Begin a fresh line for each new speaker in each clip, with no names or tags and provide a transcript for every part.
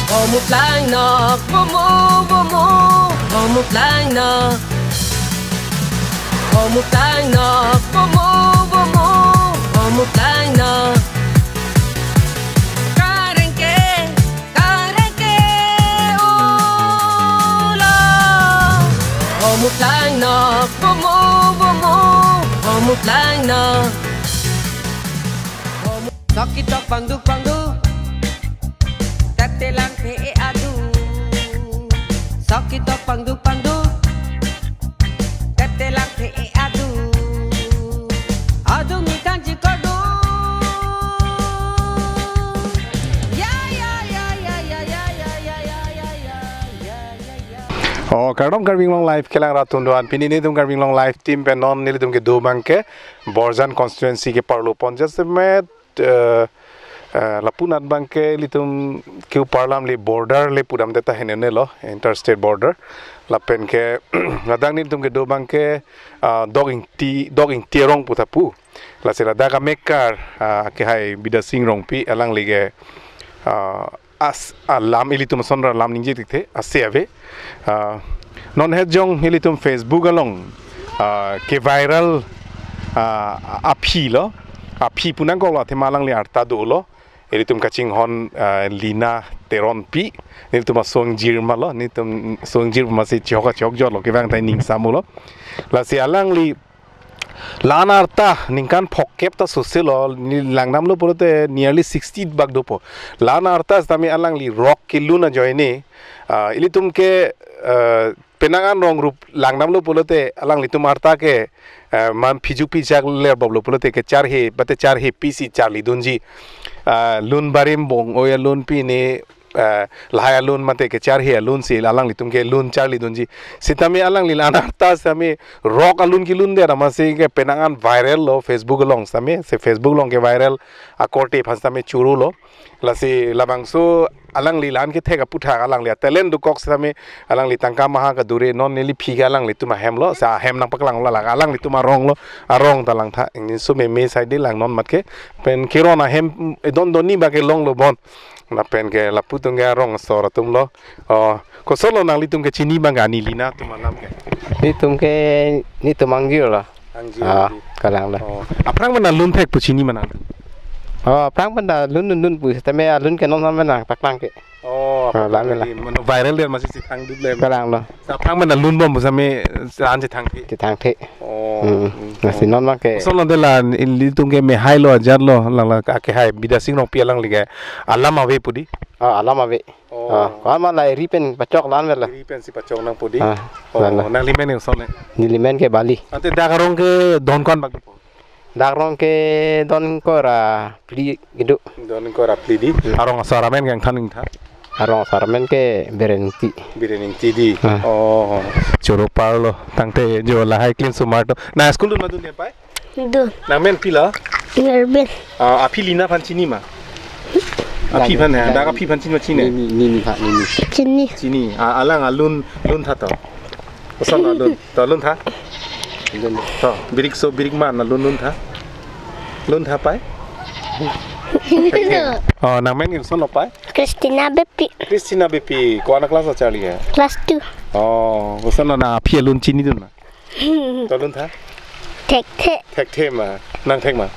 một lại nọ vô một lại nọ một lại nọ vô một lại nọ một lại nọ vô một lại nọ sakit tak pandu tete lang te adu sakit tak pandu tete lang te adu adu mi kanji kodu
Oh, kadang Garbing Long Life kelang ratunduan pini ni tum Garbing Long Life team penon ni tum ke do bangke Borjan constituency ke parlo ponjas met lapunat bangke litum ke parlam le border le pudam deta henene lo interstate border lapen ke ngadang ni tum ke do bangke doging tierong putapu la sela daga mekar ke hai bidasing rong pi alang lige as alam ilitum sonra lam ninje tikte aseve non hejong ilitum Facebook along ke viral api punang ko lo themalang li arta do lo ilitum kaching hon lina teron pi ilitum songjir malo nitum songjir masi chok jor lo ke bang tai ning samulo la si alang li Lana arta ningkan pokep ta sosilo ni langnam lo porote nearly 60 bag dopo Lana arta tami alang li rock kiluna joine ili tumke penangan rong rup langnam lo porote alang li tum arta ke man piju jak ler boblo porote ke char he pc charli dunji lun barim bong oya lun pi ne lahaya lun mate ke char he lun si alang li tum ke lun charli dunji sitami alang li lana arta sami rock alun ki lun de ramasi ke penangan viral lo Facebook long sami se Facebook long ke viral akorte phasame churu lo lasi labangsu alang li lan ke thega putha alang li talent du kok sami alang li tangka maha ka dure non neli phiga alang li tuma hem lo sa hem nang paklang la alang li tuma rong lo arong talang tha ingin su me side lang non matke pen kirona hem don doni ba ke long lo bon na pen ke la putung ga rong sora tum lo ko solo nang li tum ke chini banga ni lina tum nam ke
ni tum anggil lah kalang lah
aprang mana lun thek pu chini mana
prang benda lun pu tapi lun ke non mana paklang ke lang lah
viral dia masih si thang dub le
kalang lah
sa prang mana lun bom same an si thang
the masih non ke
solo de la li tum ke me hai lo jar lo la ke hai bidasing no pialang lige alam ave pudi
alam ave kama lai ripen pacok lan lah
ripen si pacok nang pudi nang limen yang sone
ni limen ke Bali
ante dagarong ke don kon bag
dagrong ke don kora pli gitu
don kora pli di arong saramen yang thaning tha
arong saramen ke berenti
di choro parlo tangte jo la hai clean sumarto na school ma dun pai
du
na men pila
nerben
api lina pan chini ma api pan ha daga api pan chini chini alang alun tha to osan alun to lun tha to birik man lun tha pai nang men ngin son lo pai
Christina
Bepi ko anak kelas Charlie ya
kelas 2
osan na api lun chini dun ma to lun tha tek the ma nang tek ma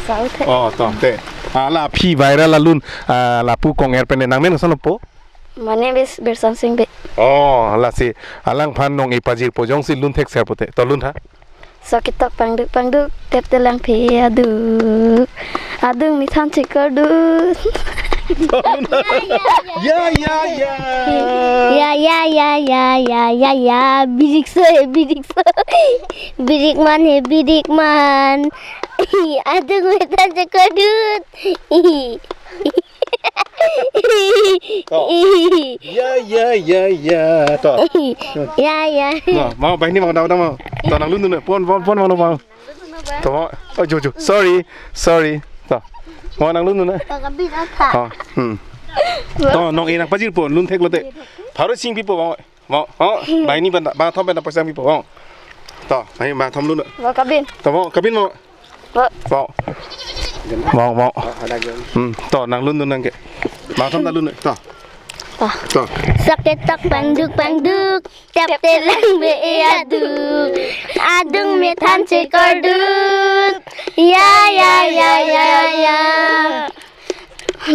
sao thế
to te la api viral la lun la pu kong er pen nang men son lo po
My name is Bersan Singh.
La si alang pan nong ipajir pojong si lun tek serpote to lun tha
Sakit tak pangduk tep telang pi adung mi than cikadu ya bidik man adung mi than cikadu Ya.
Mau baik ni mau dah mau. Tao nang lun pon mau. Tao jo. Sorry. Tao. Mau nang lun na. Tao nong enak pajir pon lun tek lote. Baru sing pipo mau. Baik ni ba thom ba pasang pipo mau. Tao, baik ba thom lun.
Mau kabin.
Tao kabin mau. Mau. Tao nang lun nang ke. Ba thom ta lun. Tao.
Saketak pangduk tap telang be aduk adung methan cekardut ya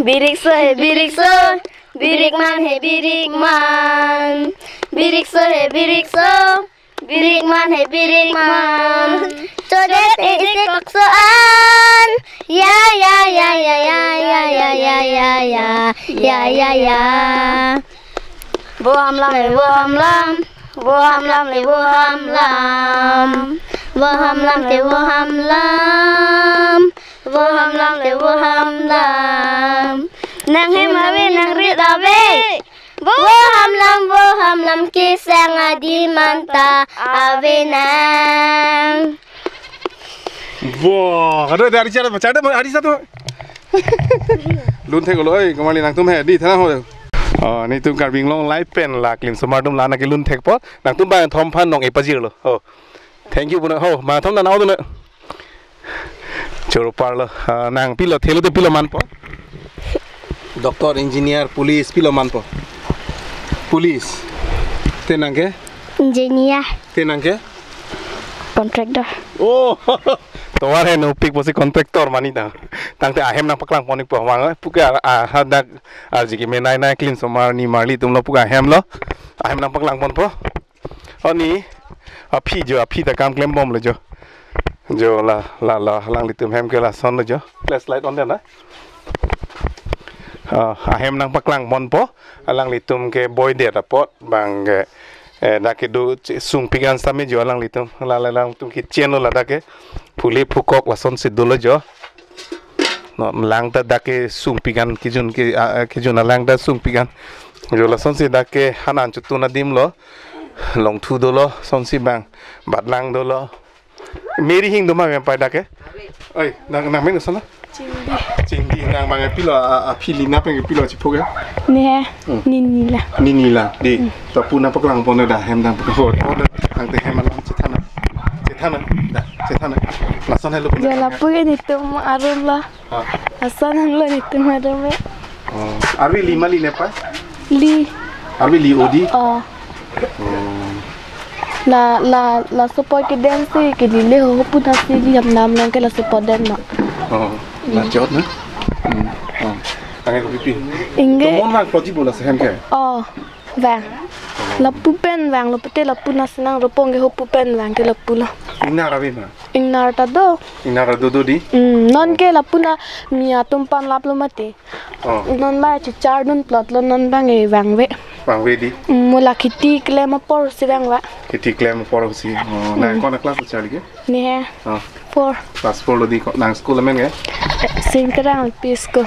birik so birik man he birik man birik so birik man he birik man codet ite koksoan ya Vô hầm lam le vô hầm lam vô hầm lam le vô hầm lam vô hầm lam le vô hầm lam vô hầm lam le vô hầm lam nang he ma ve nang ri da ve vô hầm lam ki sang adi manta ave nang
Wow, ada dari cara baca ada hari satu. Lun thek loi kembali nang tum he di thana ho. Ni tum kar bing long live pen la klim smart dum lana ke lun thek po nang tum ba thom phan nong e pajir lo. Thank you buna ho ma thom na nau dun. Choro par lo nang pilo thelo te pilo man po. Doctor, engineer, police pilo man po. Police. Tenang ke?
engineer
Tenang ke?
contractor
Oh, tawar hai no pik bosi contractor mani ta. Tang te ahem nang paklang ponik po wang puka hadak arjiki me nai clean somar ni marli tum lo puka ahem lo. Ahem nang paklang pon po. Oni api ta kam klem bom lo jo. Jo la lang li tum hem ke la son lo jo. Flash light on there na. Ahem nang paklang pon po. Alang li tum ke boy de rapot bang ke dake do sung pigan same jo lang litum lang tum ki cheno la dake phule phukok la son sidolo jo no lang ta dake sung pigan ki jun lang da sung pigan jo la son si dake hanan chutu na dim lo long thu do lo son si bang bat lang do lo meri hing do ma me pa dake oi nang me no sona Cindi nang bang pilo pili na peng pilo chipo ke
nè nini la
di ta puna paklang pon da hem dang pakho ang te hem lang cethana la son hello
giờ là bữa ni tum arum la asan han lo ni tum arum
arwi lima li ne pa
li
arwi li odi
la support ke dance ke li le ho puna si li ham nam lang ke la support den ma
la chốt nữa anh em có biết
inge
món vàng có chỉ bộ là xem kẻ
vàng la pu pen vàng la pete la pu nasenang ropong ke ho pu pen vàng ke la pu la
inara bina
innar ta do
di
non ke la pu na mia tumpan lap lo mate non ba chi char non plot lo non bang e vàng ve
di
mula khiti klem por si vàng va
khiti klem por si na con class chali ke
nè 4
class 4 lo di nang school men ke
Singkarang pisco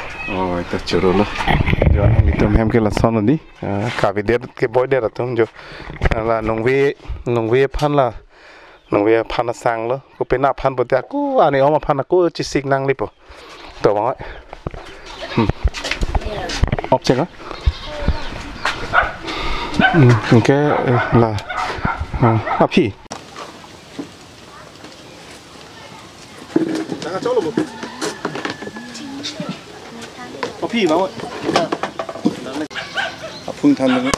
ito churo lo jo ang itum hem ke la son di ka vi der ke boy der tum jo la nong ve phan sang lo ko pe na phan bo ta ku ani oma phan ko chi sik nang li po to bang ai object ke la api đang chỗ luôn api bao phun thân luôn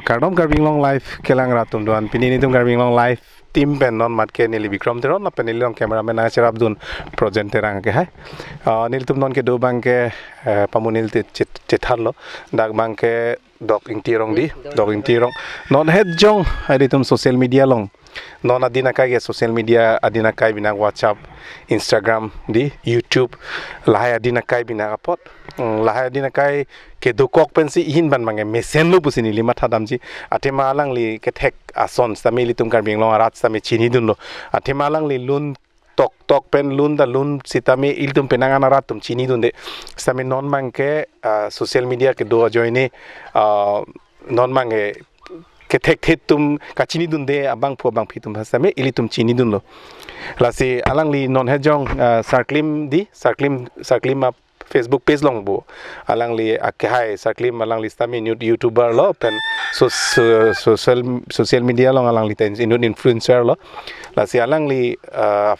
Kardom Garbing Long Life kelang ratum doan pinini tum Garbing Long Life tim pen non mat ke nili Bikram teron la pen nili long cameraman Asher Abdul project terang ke hai nil tum non ke do bang ke pamunil te cethar lo dak bang ke dog ing tirong non head jong hai tum social media long non adina kai ge social media adina kai bina WhatsApp Instagram di YouTube lahai adina kai bina kapot lahai adina kai ke dokok pensi hin ban mange mesen lu pusini lima thadamji atema alang li ke thek ason stameli tum kar bing long arat stami chini dun lo atema alang li lun tok pen lun da lun sitami iltum penangan arat tum chini dun de stami non mangke social media ke do joine non mange ke thek tum kachini dun de abang pho bang phi tum hasame ili tum chini dun lo lasi alang li non hejong sarklim ma Facebook page long bo alang li akhai sarklim alang li stami YouTuber lo pen social media long alang li ten influencer lo lasi alang li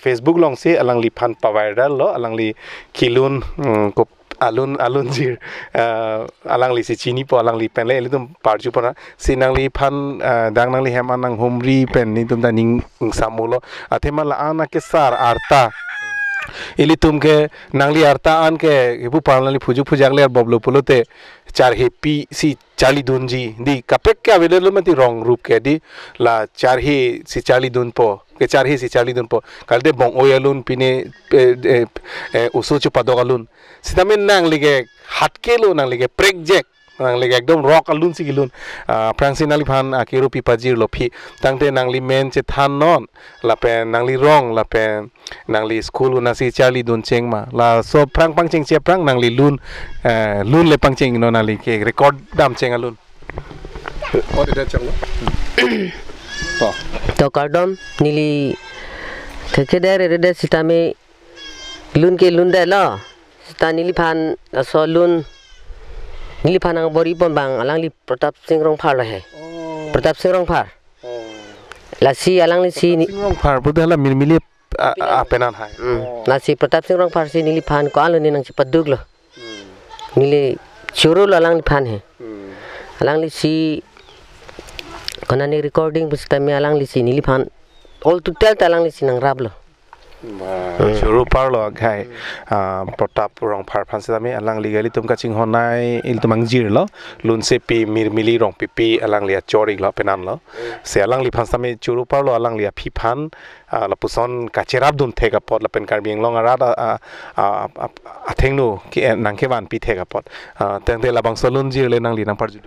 Facebook long se alang li phan pa viral lo alang li kilun ko alun jir alang li si chini po alang li pen le tum parju pona sinang li phan dang nang li hem anang humri pen ni tum da ning samulo athema la ana ke sar arta ili tum ke nangli arta an ke bu parnali phujak le boblo pulote char happy si chali dunji di kapek ke available mati wrong rup ke di la char hi si chali dun po ke char hi si chali dun po kalde bong oyalun pine usu chu padogalun sitamen nang lige hatkelo nang lige project nang lige ekdom rock alun sigilun prangsinali phan akiru pipajir lopi tangte nangli men che than non la pen nangli rong la pen nangli school unasi chali dun chengma la so prang pangcheng che prang nangli lun le pangcheng no nali ke record dam cheng alun what did that changlo
to kardom nili thekeder rede sitame lun ke lun de la sita nili phan so lun nili phan ang bori pon bang alang li Pratap Singh Rongphar la hai Pratap Singh Rongphar la si alang li si
Rongphar budala milmili apenan hai
na si Pratap Singh Rongphar si nili phan ko alo ni nang chipadug lo nili churu alang li phan hai alang li si kana ni recording busta me alang li si nili phan all to tell alang li si nang rab lo
churu parlo gai Pratap Rongphar phansami alang ligali tum kaching honai il tumang jir lo lun se pi mirmili rong pipi alang lia chori lo penan lo se alang li phansami churu parlo alang lia phi phan la puson kacherap dun thega pot la pen karbing long ara athengnu ki nangke ban pi thega pot tengte labang solun jir le nang li nang parju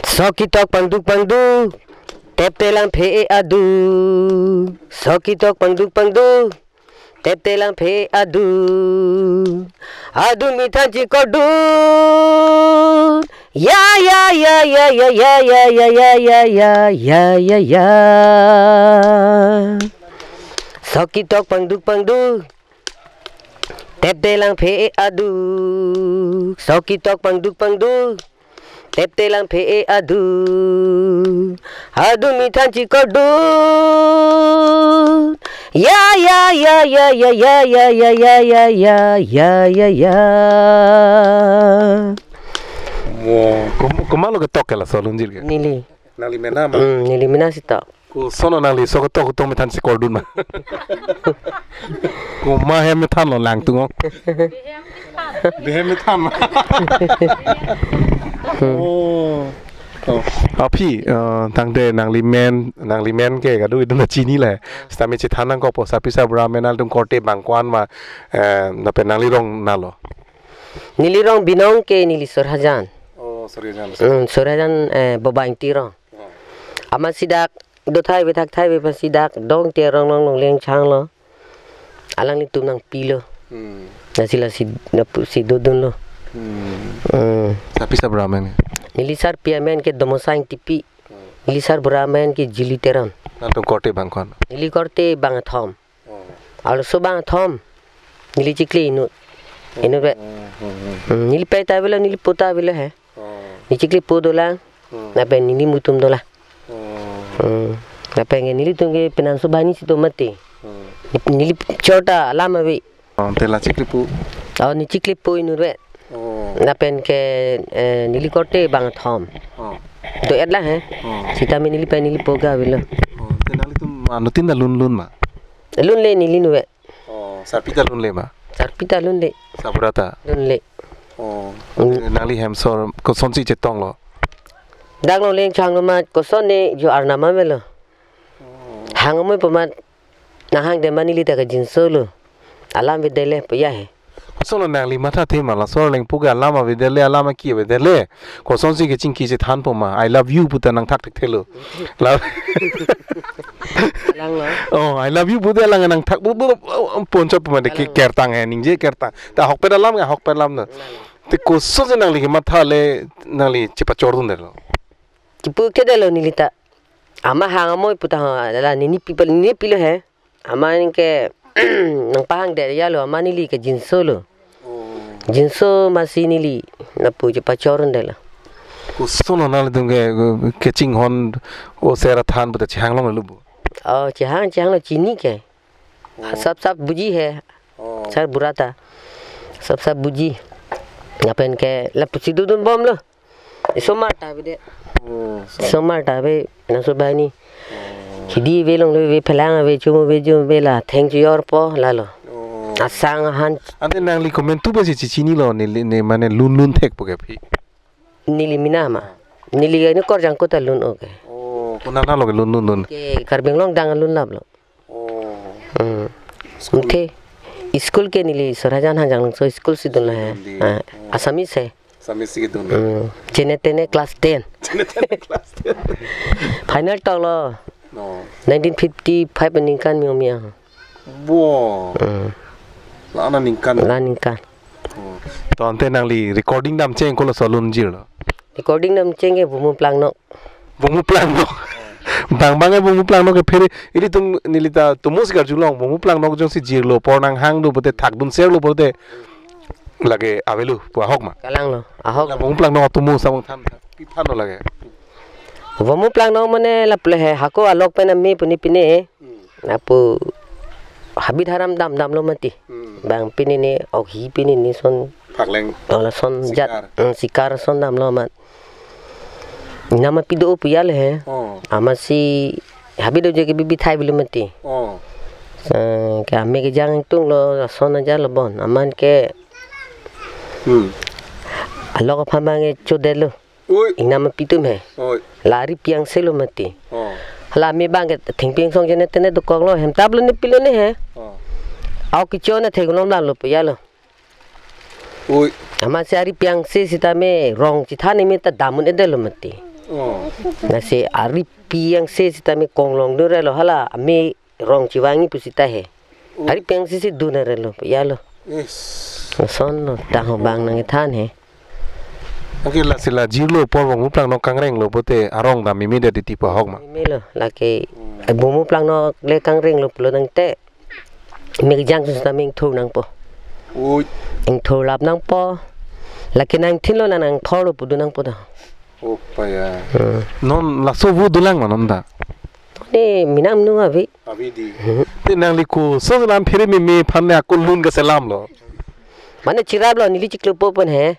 sokitok pangduk tep telang phe adu sokitok pangduk tep telang phe adu mithan chi kodu ya sokitok pangduk tep telang phe adu sokitok pangduk tep telang phe adu mithan chi kodu ya
kumalo ke tokela solun jir ke
nili mena sita
ku sono nali so tok to mithan si kordun ma ku ma he mithan lo lang tu ngok behe mithan maพี่tangde nangli men ke ga du iduna chini le stami chi thanang ko po sapisa bra menal tum korte bangkwan ma na pe nangli rong nalo
nili rong binong ke nili sorhajan sorhajan baba ingti rong ama sidak do thai be thak thai be sidak dong te rong leng chang lo alang ni tum nang pilo na sila si dodon lo
sapisa bra men
Nilisar piamen ke domosang tipi nilisar buramen ke jiliteran
nantum korte bangkwan
nili korte bangathom also bangathom nili chikli inu be nili peta bela nili pota bela hai ni chikli podola na pe nili mutum dola na pe nili tunge penan subani sito mate nili chota alama be
tela chikli pu
ni chikli pu inu be na pen ke nili korte bangathom do edla hai sita me nili pe nili poga bela
tenali tum anutin da lun ma
lun le nili nu be
sarpita lun le ma
sarpita lun le
saburata
lun le
nali hamsor ko sonsi chetong lo
ดังลงเลี้ยงช่างมาก็ซ้อนนี่อยู่อาร์นามาเมลหางไม่ประมาณน่าหางเดมันนี่ลิตากับจินโซลอารามวิเดเล่ปยาเฮ
Solo nang lima tha thema la solo leng puga lama videle lama ki videle ko sonsi ke chingki se than poma I love you puta nang thak thak thelo la
lang lo
oh I love you puta lang nang thak bu pon chop ma de ke kertang he ning je kertang ta hok pe lam ga hok pe lam na te ko sonsi nang lima tha le nang li chipa chordun de lo
chipu ke de lo nilita ama hang amoy puta la ni people ni pilo he ama ke nang pahang de ya lo ama nili ke jinso lo jinso masih nili na pu chipa chorun de la
ko sono nal dunge ke ching hon o sera than puta chang long lu
chang lo chini ke सब बुझी है सर बुरा था सब बुझी ngapain ke la pusidudun bom lo somata bide somata be na so bani hidi velong le phelang be chumo be jum be la thank you your po la lo asang han
ande nang li comment tu ba si chini lo ne mane lun thek po ke phi
nili minama nili ni kor jang ko ta lun oke
kuna na lo ke lun
ke karbeng long dang lun lab lo okay school के नीली सराजान हाँ जान so school से दोनों है आसामी से
के दोनों
चेने तेने क्लास 10 फाइनल टॉक लो 1955 निकान में उमिया
वो लाना निकान तो अंते नाली रिकॉर्डिंग नाम चेंग को लो सलून जीरो
रिकॉर्डिंग नाम चेंगे बुमु प्लांग नो bang bungu plang no ke pheri ili tum nilita tumus gar julong bungu plang no jong si jirlo pornang hang do bote thak dun ser lo bote lage avelu pa hok ma kalang lo ahok
bungu plang no tumu samang than pi than no lage
bungu plang no mane la ple he hako alok pe na me puni pine apu habit haram dam lo mati bang pini ni ok hi pini ni son
phak leng
la son jat sikar son dam lo mat nama pido puyal है amasi habido je ke bibi thai bilu mati ke ame ke jang tung lo sona ja lo bon aman ke alo ka phamange chodelo nama pitum hai lari piang se lo mati hala me bang ke thingping song jene tene do kok lo hem tab lo ni pilo ne hai au ki chona thai gnom la lo puyal amasi ari piang se sita me rong chi thani me ta damun edelo mati nasi ari piang se sita me konglong do relo hala me rong chiwangi pusita he ari piang se duna relo ya lo son no ta ho bang nang than he
okay la sila jirlo por bong plang no kangreng lo bote arong da mi de ti pa hok ma
me lo la ke ai bomu plang no le kangreng lo plo nang te me jang sita me thu nang po ing thu lap nang po la ke nang thin lo nang thor lo pudu nang po da
Opa ya. Non la so vu dulang manom da.
Ne minam nu abi.
Abi di. Te nang liku so lam phiri me phanne akul lun ga salam lo.
Mane chirab lo nili chiklo po pon hai.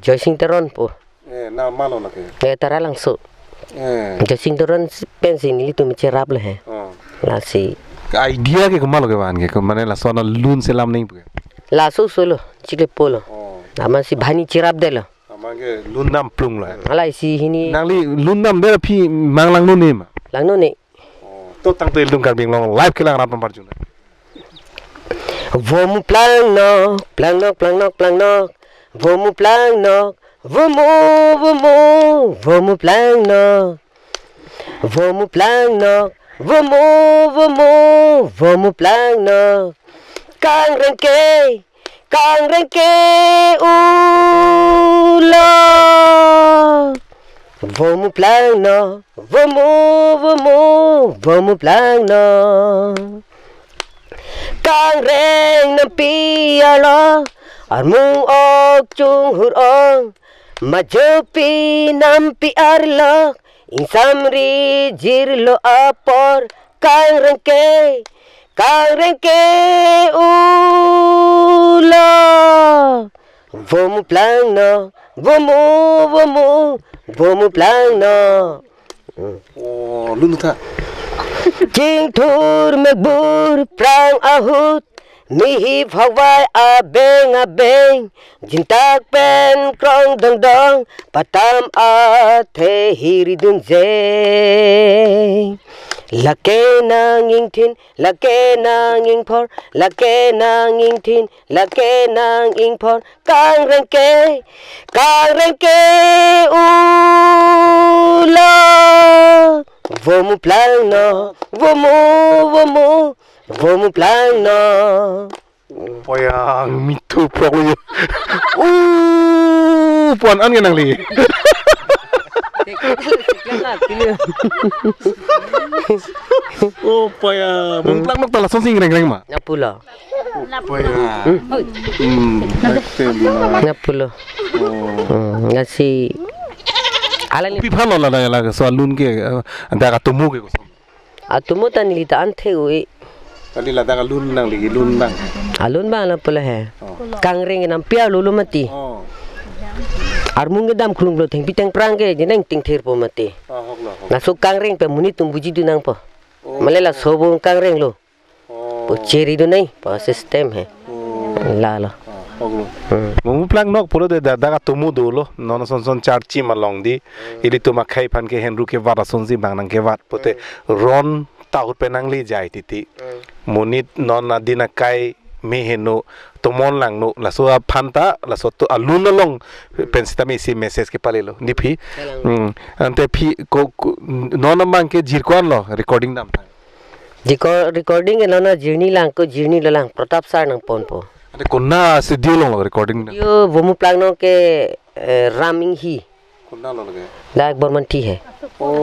Joy Singh Teron po.
Na malo na ke.
Tara lang so. Joy Singh Teron pen si nili tu chirab lo hai. La si.
Idea ke malo ke ban ke mane la so na lun salam nahi pu.
La so lo chiklo po lo. Ama si bhani chirab de lo.
Amange lundam plung la.
Ala si hini.
Nangli lundam de phi mang lang no ne ma.
Lang no ne.
To tang te lung kar bing long live ke lang ram par juna.
Vomu plang no. Vomu plang no. Vomu plang no. Vomu plang no. Vomu plang no. Kang rengke ula Vomu plang no Vomu plang no Kang reng nam pi alo Armung ok chung hur ong Majupi nam pi arlo Insamri jirlo apor Kang rengke ula Vomu plang no Vomu plang no
Lun tha
Jing thur me bur prang ahut mihi phawai abeng jintak pen krong dong patam a the hiri dun je lake nanging thin lake nanging phor lake nanging thin lake nanging phor kang rengke ula vomu plang no vomu plang no
Poyang mitu prok. Puan an nang li. Oh poyang. Mungklak nok tala song sing reng ma.
Napula.
Poyang.
Napula. Ngasi alang
Pi phalo la so lun ke da ka tumu ke ko.
atumu tan li ta anthe ui
Tadi la da ka lun nang li lun bang.
alun bang la pula he kangring nam pia lulu mati
Oh.
armung dam khulung lo theng piteng prang ke jeneng ting thir po mati
Hok la.
na so kangring pe muni tum buji du nang po malela sobo kangring lo po cheri du nai po system he la la
Mung plang nok puro de da ka tumu do lo non son charchi ma long di ili tuma khai phan ke henru ke wara son ji bang nang ke wat pote ron taut pe nang li jai titi munit non na dina kai me heno tomon lang no la so phanta la so to alun long pensita me si message ke palelo ni phi ante phi ko non mang ke jirkon lo recording dam
recording na journey lang ko journey lang pratap sar nang pon po
ante konna se dio long recording
yo vomu plang no ke raming hi
konna lo lage
la ek borman thi hai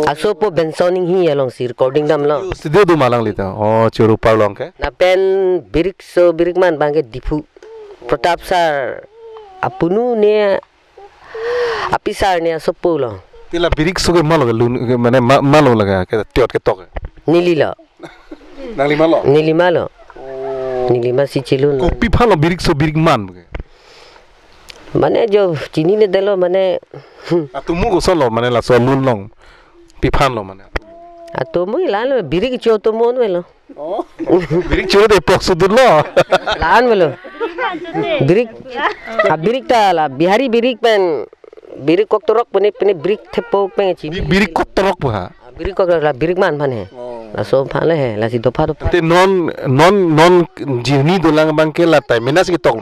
aso po bensoning hi along si recording dam lo
se dio du malang lita oh churu par long ke
na pen birik so birik man bangke dipu pratap sar apunu ne apisar ne sopo lo
tila birik suge malo lun mane malo laga ke tiot ke tok
nilila
nang lima lo
nilima lo nilima si chilun
kopi phalo birik so birik man
mane jo chini ne delo mane
atumu go solo mane la so lun long pi phan lo mane
atomo lan birik cho to mon velo
birik cho de pok su dur lo
lan velo birik ta la bihari birik pen birik kok torok pene birik thepo pen chini
birik kot torok pa
birik kok la birik man phan he la so phan le he la si do pha
te non jini do lang bang ke la tai menas ki tok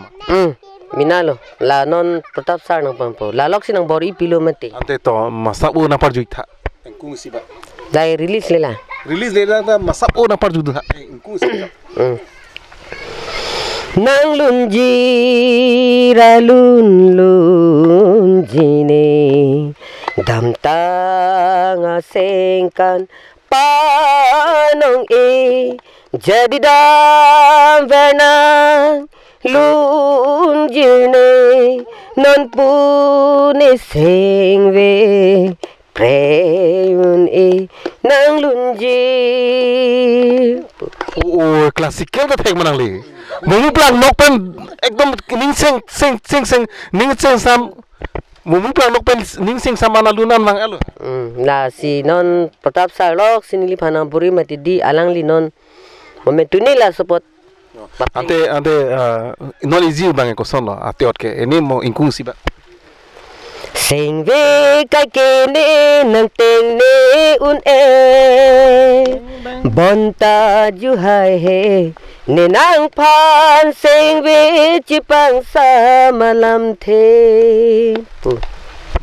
minalo la non pratap sar nang pampo la lok sinang bori pilo mate
ante to masabu na par juita engkung si ba
dai release le la
release le la masabu na par juita engkung si
nang lun jira lun jine dam tang asengkan panong e jadi dam venang lun jine non pune sengve preun e nang lun ji
oh classical ta thek manang li mung plang nok pen ekdom ning seng ning seng sam mung plang nok pen ning seng sam ana lunan mang alo
la si non pratap sar lok sinili phana buri mati di alang li non momentuni la support
ante non easy bang ko son lo atiot ke ini mo ingkung si ba
sengve kai ke ne nang teng ne un e bonta ju hai he ne nang phan sengve chipang sa malam the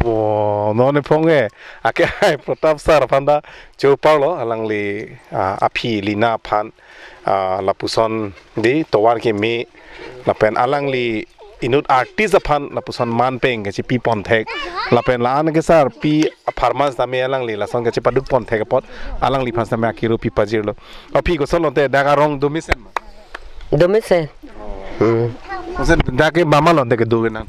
Wow, non ponge ake hai pratap sar phanda cho paulo alang li api lina phan la puson di towar ke me la pen alang li inut artist phan la puson man peng ke pi pon thek la pen la an ke sar pi farmers da me alang li la son ke paduk pon thek pot alang li phas da me akiru pi pajir lo api ko son te daga rong domisen
domisen
osen da ke mama lon de ke do na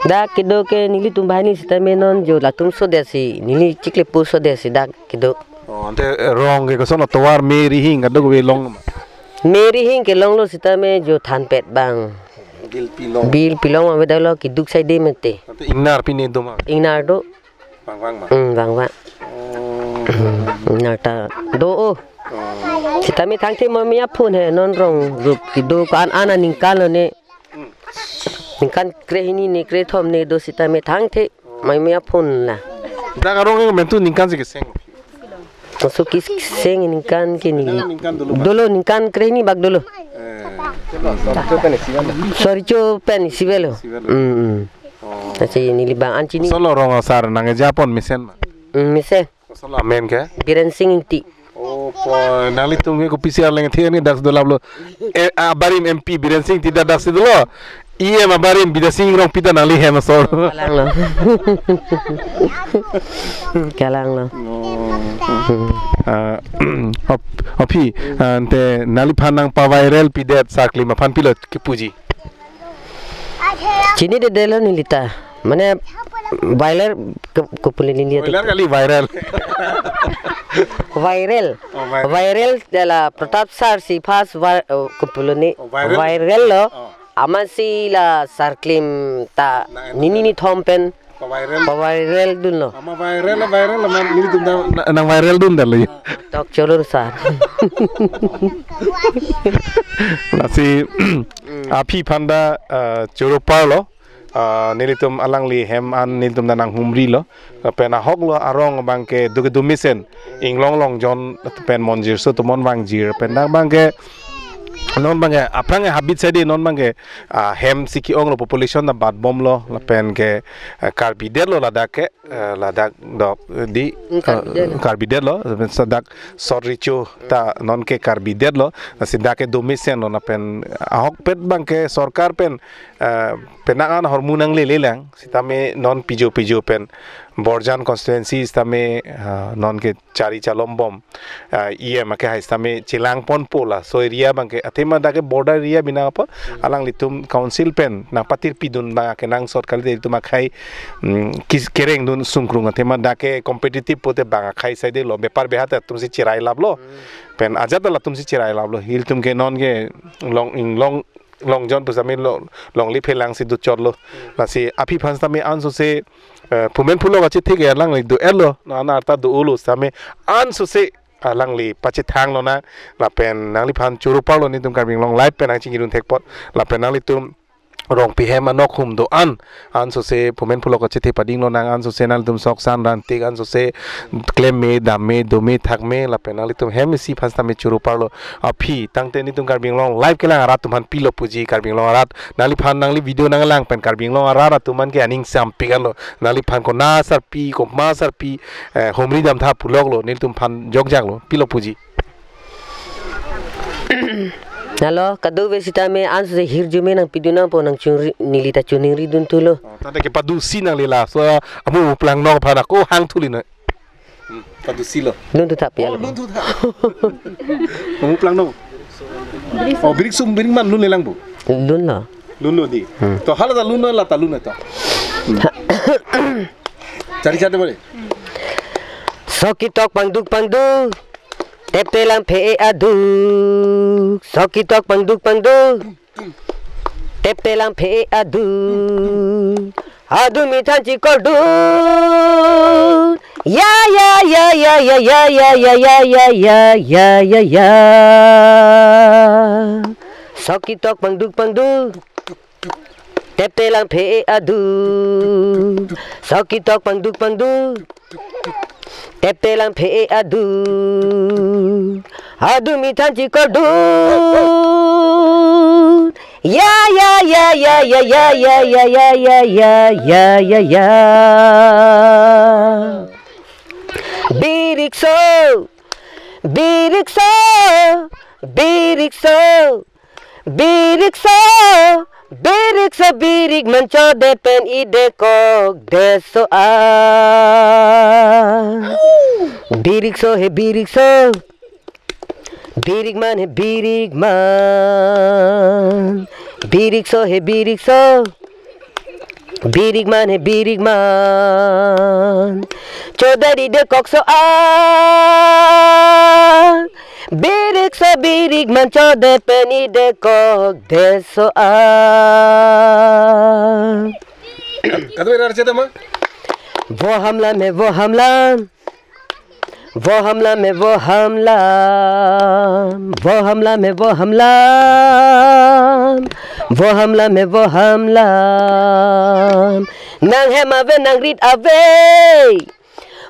da kido ke nili tumbani sita menon jo la tum so desi nili chikle pu so desi da kido
ante rong ke son towar me ri hing ga do we long
meri hing ke long lo sita me jo than pet bang bil pilong ma da lo ki duk sai de mete
ante ingnar pi ne do ma
ingnar do
bang ma
bang wa na ta do Kita mi thang te mami apun he non rong rup kido kan ana ningkan lo ne. Ningkan kre ini ne kre thom ne do sita mi thang te mami apun lah.
Da karong mentu ningkan sih keseng.
Masuk kis seng ningkan kini. Dulu ningkan kre ini bag dulu. Sorry cho pen sibelo. Nasi ini libang anci ni.
Solo rong asar nang Japon misen.
Mise.
Solo amen ke?
Biren sing inti.
Oh, nali tum ko PCR leng the ni dak dolab lo. Abarim MP biren sing tidak dak se dolo. Iye mabarim bida sing rong pita nali he masor.
Kalang lo. Kalang lo.
Opi ante nali phanang pa viral pidet sakli ma phan pilot ki puji.
Cini de delo ni lita. Mana viral kupulin ni
Viral kali viral.
Viral dala Pratap sar si pas kupuluni viral lo. Amasi la sarklim ta nini thompen. Viral dun lo.
Ama viral man ini tum nang viral dun dal lo.
Tok cholor sar.
Nasi api panda choro parlo. Nilitum alangli hem an nilitum danang humri lo pena hok lo arong bangke duke dumisen inglong long jon pen monjir so to mon bangjir pendang bangke non bangke aprang habit sedi non bangke hem siki ong lo population na bad bom lo la pen ke karbidet lo ladak do di karbidet lo sadak sorricho ta non ke karbidet lo sidake dumisen lo na pen ahok pet bangke sarkar pen penangan hormonang lelang sitame non pijo pen Borjan constituency istame non ke cari calom bom iya make istame cilang pon pola so area bangke atema dake border area bina apa alang litum council pen na patir pidun ba ke nang sarkar de tuma khai kis kereng dun sungkrung atema dake competitive pote banga khai sai de lo bepar behata tumsi chirai lablo pen ajat la tumsi chirai lablo hil tum ke non ke long john pusame long li phelang si du chorlo la si api phans tame anso se pumen phulo gachi thik erlang li du elo na arta du ulu same anso se alang li pachi thang lo na la pen nang li phan churu palo ni tum karbing long live pen aching irun thekpot la pen nang li tum rong pi hem anok hum do an so se pumen phulo gachi the pading lo nang an so se nal tum sok san ran tik an so se claim me dam me do me thak me la pen nang li tum hem si phans tame churu palo aphi tangte ni tum karbing long live kelang arat tum han pilo puji karbing long arat nali phan nang li video nang lang pen karbing long arat tum man ke aning sam pigan lo nali phan ko na sar pi ko ma sar pi homri dam tha phulok lo nil tum phan jog jak lo pilo puji
Nalo kadu besita me ans se hirjume nang piduna po nang churi nilita chuning ridun tulo.
Tanda ke padu sinang lila so amu plang no phana ko hang thulina. Padu silo.
Nun tu tak pial.
Nun tu tak. Amu plang no. Oh birik sum birik man lun lelang bu.
Lun la.
Lun lo di. To hala ta lun la ta lun to. Cari cari boleh.
Sokitok pangduk. Tepte lang pe aduk Sokitok pangduk Tepte lang pe aduk Adu mitan cikordu Ya Sokitok pangduk Tepte lang pe aduk Sokitok pangduk Tepte lang pe adu mitan cikordu ya birik menco depen ide kok deso birik so birik man birik so birik man chodari de kok so birik man chode peni de kok deso
Kadu era cerita mah?
वो हमला वो हमला में वो हमला वो हमला में वो हमला वो हमला में वो हमला nang hem ave nang rit ave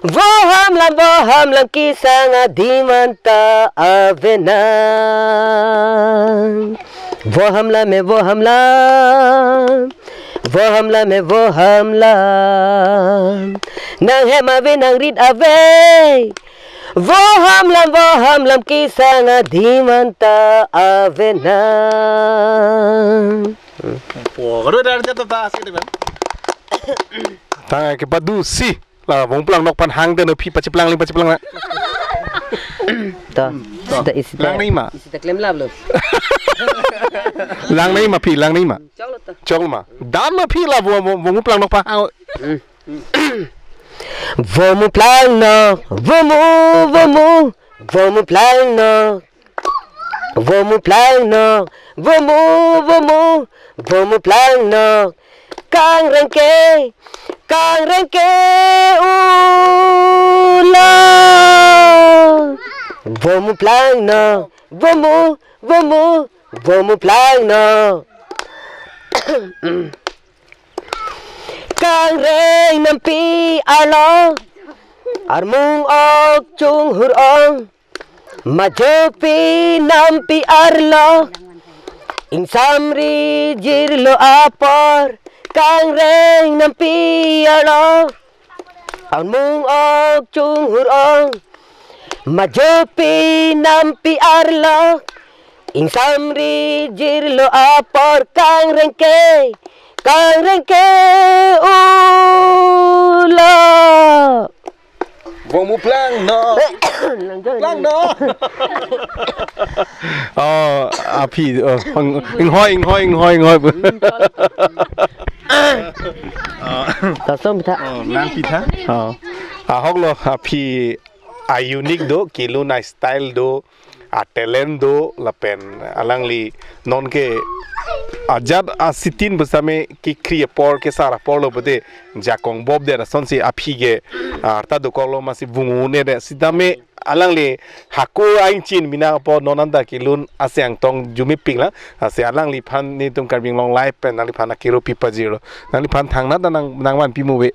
वो हमला की संगा धीमंता ave nang वो हमला में वो हमला में वो हमला nang hem ave nang rit ave वो हमला की संगा धीमंता ave nang
Poro dari jatuh tas ini kan. Tangan ke padu si lah, wong pulang nok pan hang dan pi paciplang ling paciplang nak.
Toh, isi
Lang ni ma.
isi tak lem lab lo.
Lang ni ma pi, lang ni ma.
Chok lo toh.
Chok ma. Dan ma pi lah wong pulang nok pan hang.
Vamos plano, vamos plano, vamos plano, vamos plano, kang rengke ula, vamos plano, vamos plano. Kang reng nampi alo armung ok chung hurong majopi nampi arlo insamri jirlo apor kang reng nampi alo armung ok chung hurong majopi nampi arlo insamri jirlo apor kang rengke ula.
Vamos plano. Plano. Oh, api. Inghoi.
Tasom ta.
Lang pita. Hok lo api unique do, kilo na style do, talent do, lapen alangli non ke ajad asitin besame ki kriya por ke sara por lo bode jakong bob de son si api ge arta do kolo masi vungune de sidame alangli hako ain chin mina po nonanda kilun asyang tong jumi pingla ase alangli phan ni tum karbing long life pen nali phan kilo pipa zero nali phan thangna da nang wan pi muwe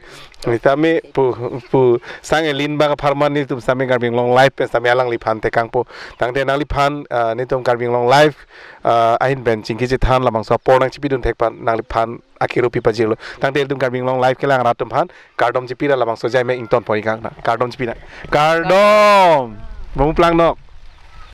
nitame pu sang elin ba pharman ni tum same karbing long life pen same alangli phan te kangpo tangte nali phan ni tum karbing long life ain ben chingki je than lamang so pornang chipidun thek pan nali phan akiro pipa zero tangte tum karbing long life kelang ratum phan kardom chipira lamang so jai me ington poi kang na kardom chipina kardom Vamos pulang nok.